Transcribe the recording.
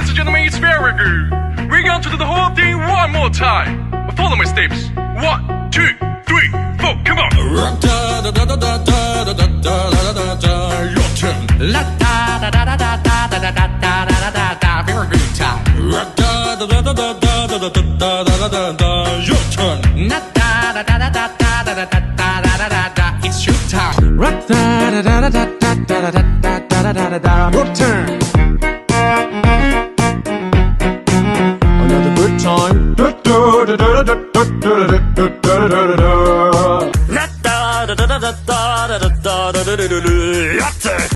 ladies and gentlemen, it's very good. We're going to do the whole thing one more time. Follow my steps. 1, 2, 3, 4, come on. Your turn. La da da da da da da da da da da da da. Very good time. Your turn. La da da da da da da da da da da da da. It's your time. Da da da da da da da da da da da. Your turn. Another good time. Da da da da da da da da da da da. La da da da da da da da da da da da.